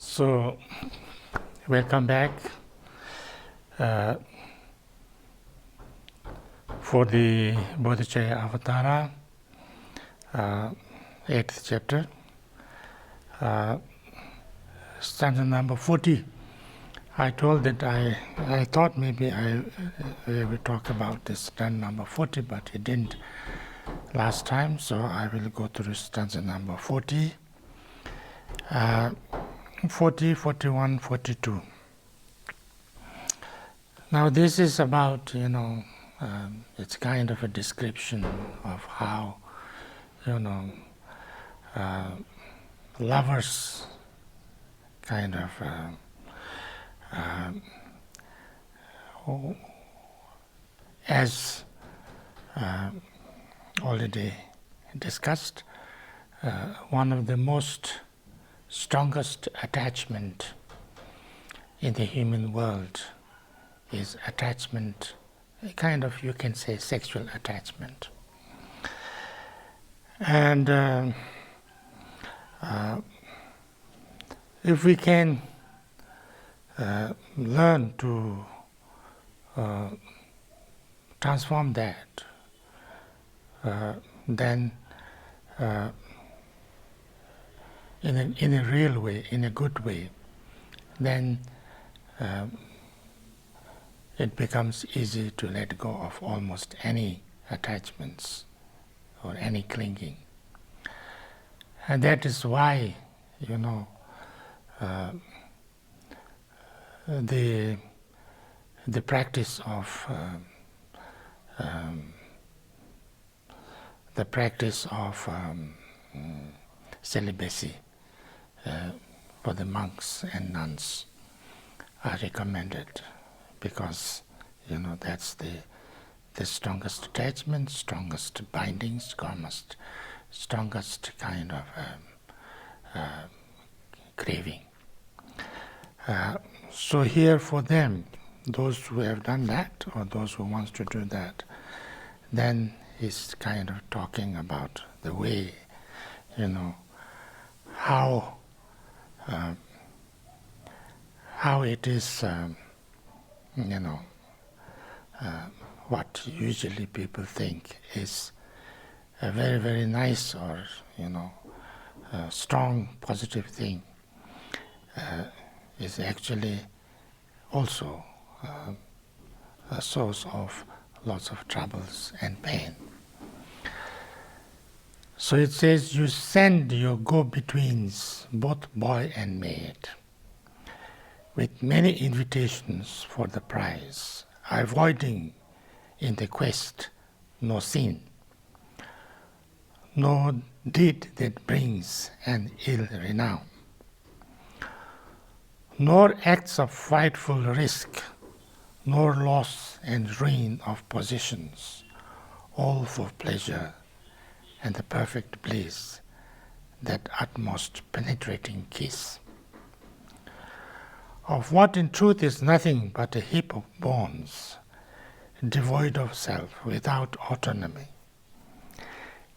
So, welcome back for the Bodhicharyavatara, 8th chapter, stanza number 40. I told that I thought maybe I would talk about this stanza number 40, but it didn't last time, so I will go through stanza number 40. 40, 41, 42. Now this is about, it's kind of a description of how, lovers kind of as already discussed, one of the most strongest attachment in the human world is attachment, a kind of, you can say, sexual attachment. And if we can learn to transform that, then in a real way, in a good way, then it becomes easy to let go of almost any attachments or any clinging. And that is why, the practice of celibacy for the monks and nuns are recommended, because that's the strongest attachment, strongest bindings, strongest kind of craving. So here for them, those who have done that or those who wants to do that, then he's kind of talking about the way, how it is, what usually people think is a very, very nice or, strong, positive thing, is actually also a source of lots of troubles and pain. So it says, you send your go-betweens, both boy and maid, with many invitations for the prize, avoiding in the quest no sin, no deed that brings an ill renown, nor acts of frightful risk, nor loss and ruin of possessions, all for pleasure and the perfect bliss, that utmost penetrating kiss, of what in truth is nothing but a heap of bones, devoid of self, without autonomy.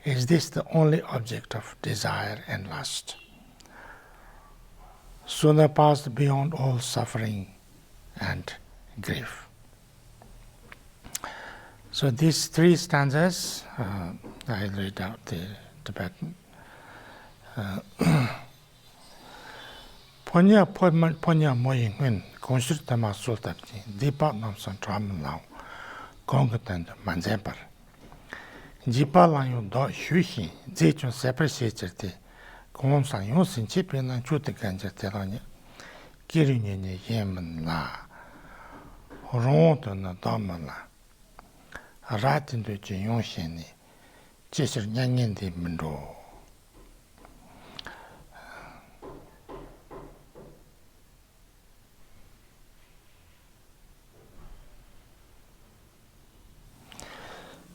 Is this the only object of desire and lust, sooner passed beyond all suffering and grief? So these three stanzas, I'll read out the Tibetan. Ponya moyi nguen konshir tama sultabji dipa namsan traman lao kongatan manzepar. Jipa lang yung do hyuhin zechun separ shecherte kongsan yung sin chepe nang chute ganjar telanya kiri nye yemen la ronto na daman la ratin do je yung shen ni cheshir nyangen di mendo.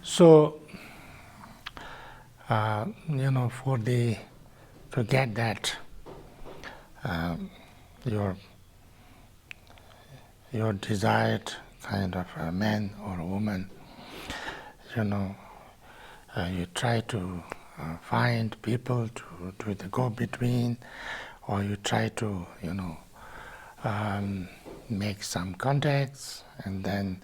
So, to get that, your desired kind of a man or a woman, you try to find people to do the go-between, or you try to, make some contacts, and then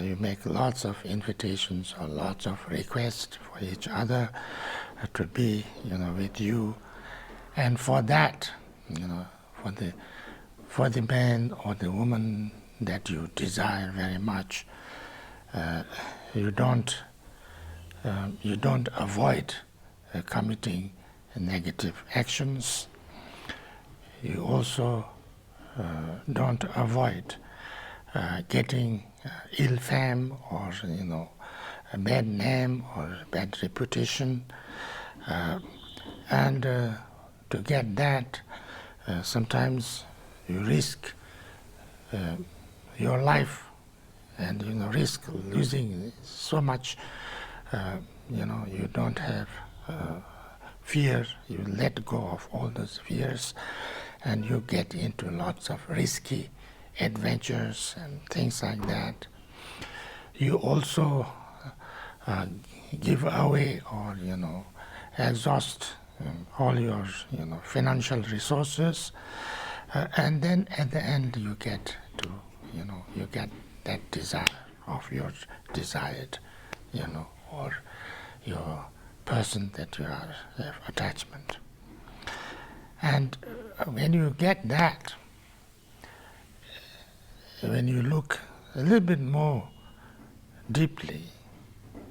you make lots of invitations or lots of requests for each other to be, with you. And for that, for the man or the woman that you desire very much, you don't avoid committing negative actions. You also don't avoid getting ill fame or a bad name or a bad reputation, and to get that, sometimes you risk your life, and risk losing so much. You don't have fear. You let go of all those fears, and you get into lots of risky adventures and things like that. You also give away or exhaust all your financial resources, and then at the end you get to you get that desire of your desired or your person that you have attachment. And when you get that, when you look a little bit more deeply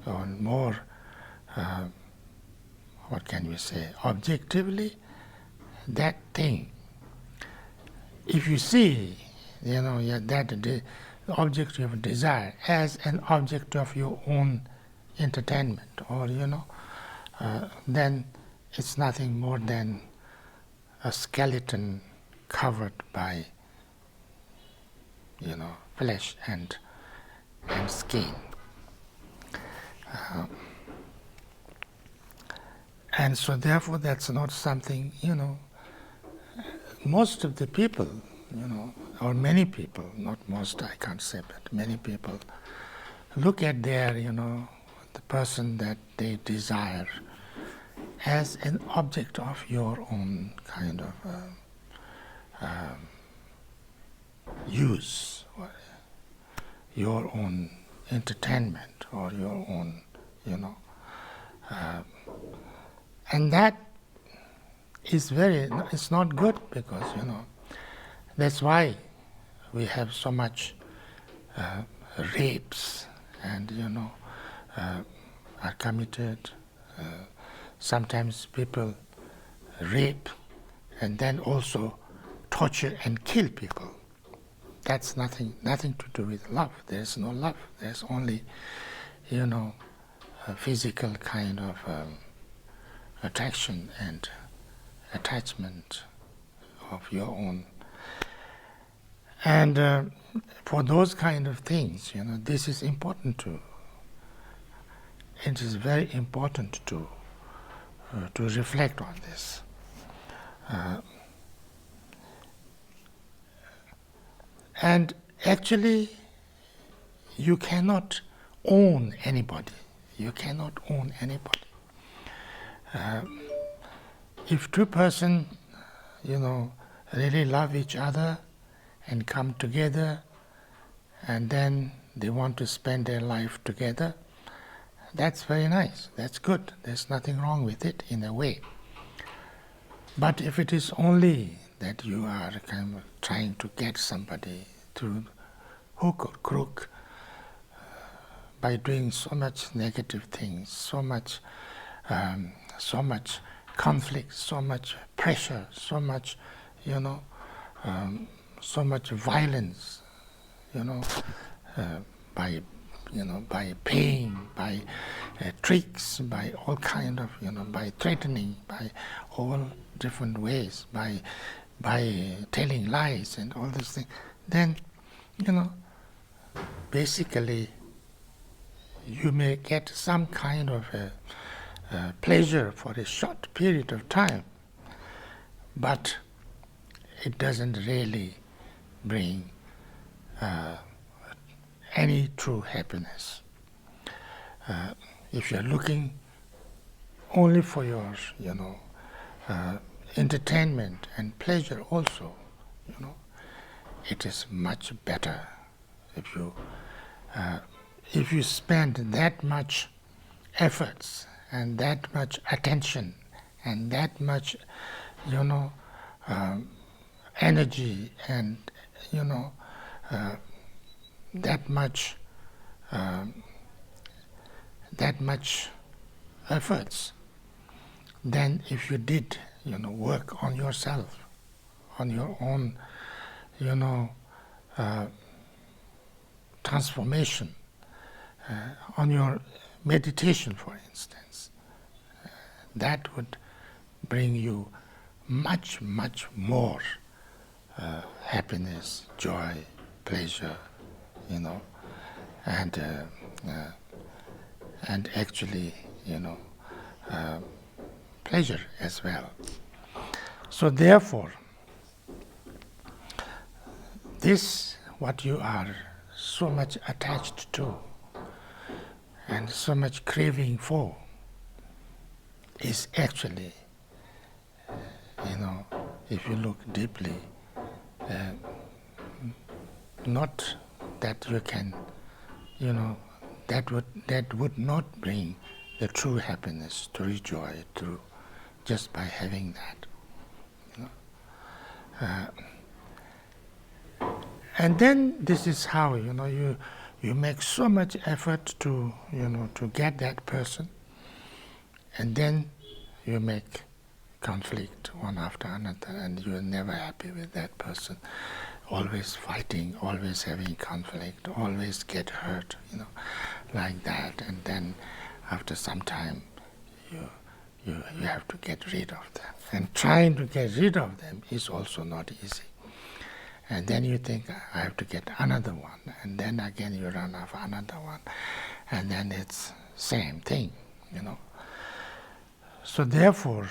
or more, what can we say, objectively, that thing, if you see, that the object of desire as an object of your own entertainment, or then it's nothing more than a skeleton covered by flesh and skin. And so therefore that's not something, most of the people, or many people, not most I can't say, but many people look at their, the person that they desire as an object of your own kind of use, or your own entertainment, or your own, and that is it's not good, because, that's why we have so much rapes and, are committed. Sometimes people rape and then also torture and kill people. That's nothing to do with love. There's no love. There's only, a physical kind of attraction and attachment of your own. And for those kind of things, this is important to. It is very important to reflect on this. And actually, you cannot own anybody. You cannot own anybody. If two persons, really love each other and come together, and then they want to spend their life together, that's very nice. That's good. There's nothing wrong with it in a way. But if it is only that you are kind of trying to get somebody through hook or crook, by doing so much negative things, so much conflict, so much pressure, so much, so much violence, by pain, by tricks, by all kind of, by threatening, by all different ways, by telling lies and all these things, then, basically you may get some kind of a pleasure for a short period of time, but it doesn't really bring any true happiness. If you're looking only for your, entertainment and pleasure also, it is much better if you spend that much efforts and that much attention and that much, energy and, that much efforts than if you did, work on yourself, on your own, transformation, on your meditation, for instance. That would bring you much, much more happiness, joy, pleasure, and actually, pleasure as well. So therefore, this, what you are so much attached to and so much craving for, is actually, if you look deeply, not that you can, that would not bring the true happiness, true joy, through just by having that. And then this is how, you make so much effort to, to get that person, and then you make conflict one after another, and you're never happy with that person. Always fighting, always having conflict, always get hurt, like that. And then after some time, you have to get rid of them. And trying to get rid of them is also not easy. And then you think, I have to get another one. And then again you run off another one. And then it's same thing, So therefore,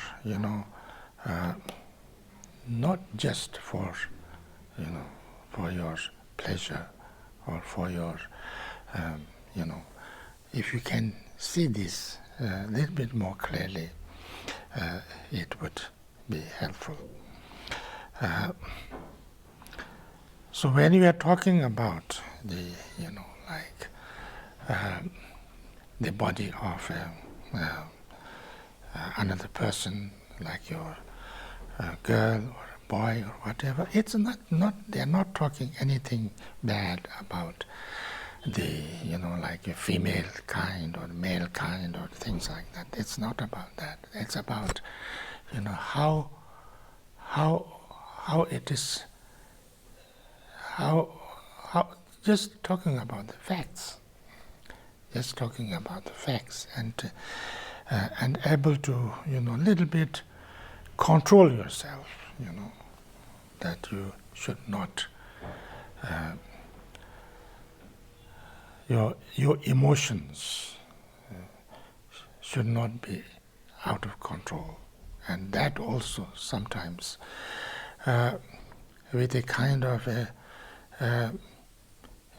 not just for, for your pleasure or for your, if you can see this a little bit more clearly, it would be helpful. So when we are talking about the, the body of another person, like your girl or a boy or whatever, it's not they're not talking anything bad about the, like a female kind or male kind or things like that. It's not about that. It's about, how it is, how just talking about the facts. Just talking about the facts and able to, little bit control yourself, that you should not, your emotions should not be out of control. And that also sometimes with a kind of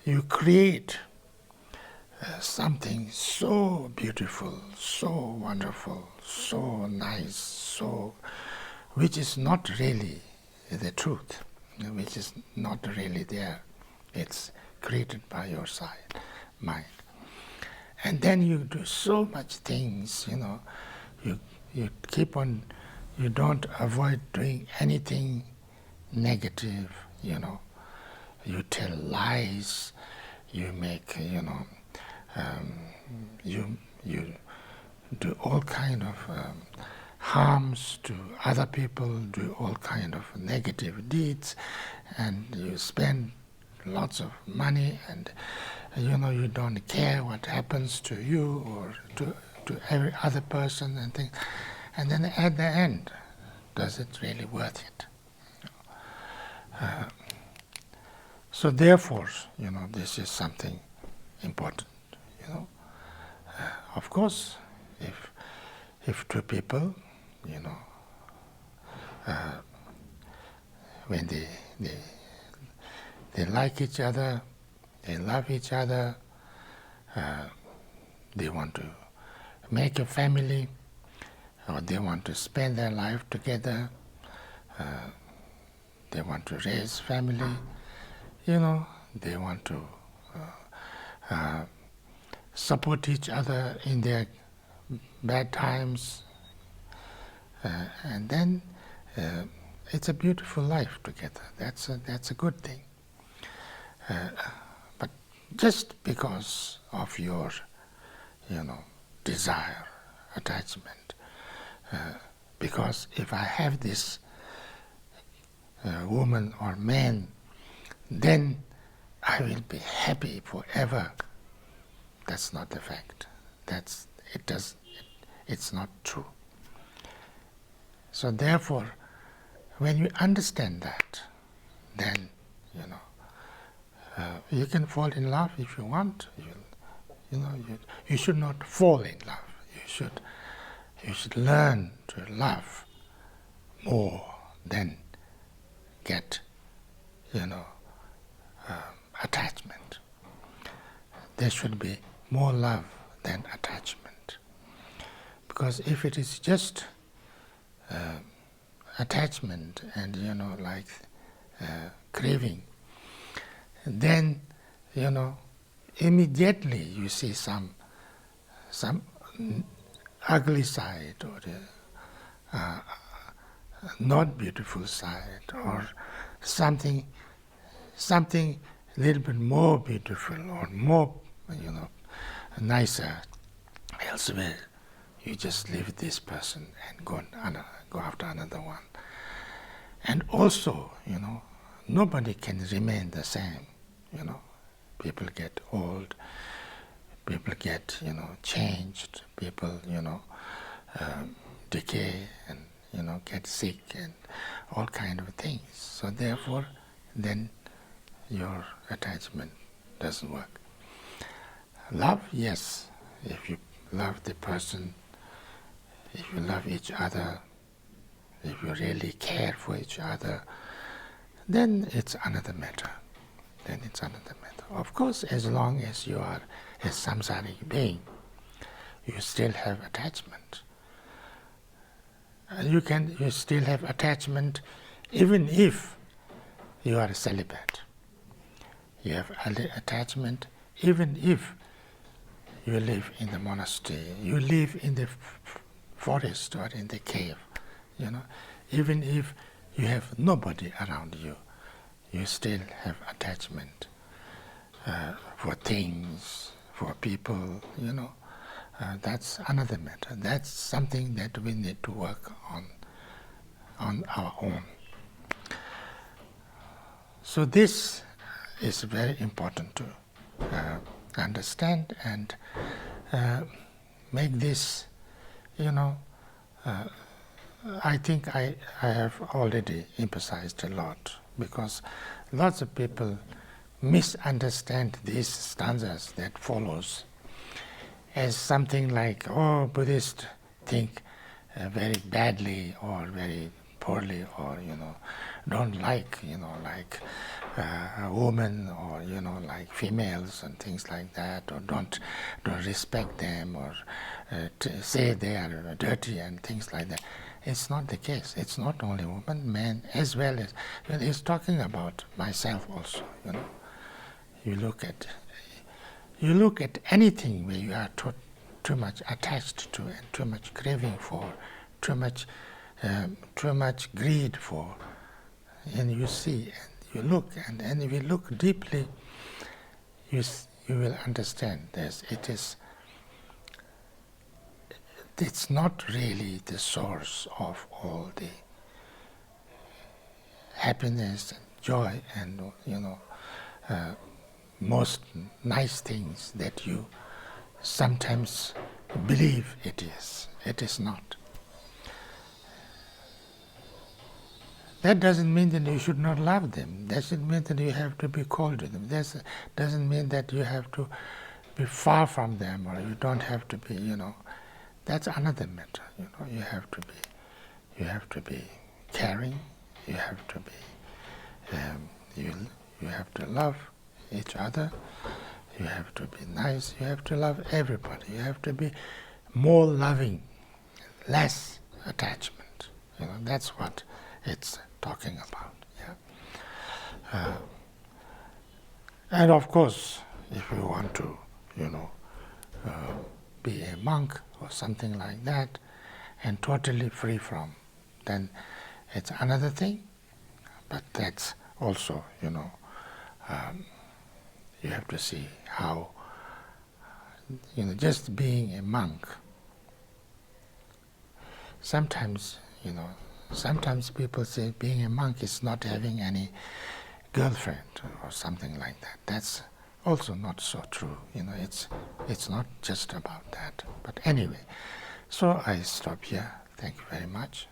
you create something so beautiful, so wonderful, so nice, so which is not really the truth, which is not really there. It's created by your mind. And then you do so much things, you keep on, you don't avoid doing anything negative, you tell lies, you make, you do all kind of harms to other people, do all kind of negative deeds, and you spend lots of money, and you don't care what happens to you or to every other person and things. And then at the end, does it really worth it? So therefore, this is something important. Of course, if two people, when they like each other, they love each other, they want to make a family, or they want to spend their life together, they want to raise family, you know, they want to support each other in their bad times, and then it's a beautiful life together. That's a good thing. But just because of your, desire, attachment, because if I have this woman or man, then I will be happy forever. That's not the fact. It's not true. So therefore, when you understand that, then you can fall in love if you want. You should not fall in love. You should learn to love more than get attachment. There should be more love than attachment. Because if it is just attachment and craving, then immediately you see some ugly side or not beautiful side, or something a little bit more beautiful or more nicer elsewhere. You just leave this person and go after another one. And also, nobody can remain the same. People get old, people get changed, people decay and get sick and all kind of things. So therefore, then your attachment doesn't work. Love, yes, if you love the person, if you love each other, if you really care for each other, then it's another matter. Of course, as long as you are a samsaric being, you still have attachment. You still have attachment even if you are a celibate. You have attachment even if you live in the monastery, you live in the forest or in the cave, even if you have nobody around you, you still have attachment for things, for people, that's another matter. That's something that we need to work on our own. So this is very important to understand and make this, I think I have already emphasized a lot, because lots of people misunderstand these stanzas that follows as something like, Buddhists think very badly or very poorly, or don't like a woman, or like females and things like that, or don't respect them, or say they are dirty and things like that. It's not the case. It's not only women, men as well as. It's talking about myself also. You look at anything where you are too much attached to, and too much craving for, too much greed for, and you see, and you look, and if you look deeply, you will understand this. It's not really the source of all the happiness and joy and most nice things that you sometimes believe it is. It is not. That doesn't mean that you should not love them. That doesn't mean that you have to be cold to them. That doesn't mean that you have to be far from them, or you don't have to be, That's another matter. You have to be caring. You have to be. You have to love each other. You have to be nice. You have to love everybody. You have to be more loving, less attachment. That's what it's talking about. Yeah. And of course, if you want to, be a monk or something like that, and totally free from, then it's another thing. But that's also, you have to see how, just being a monk. Sometimes, sometimes people say being a monk is not having any girlfriend or something like that. That's also not so true. It's not just about that. But anyway, so I stop here. Thank you very much.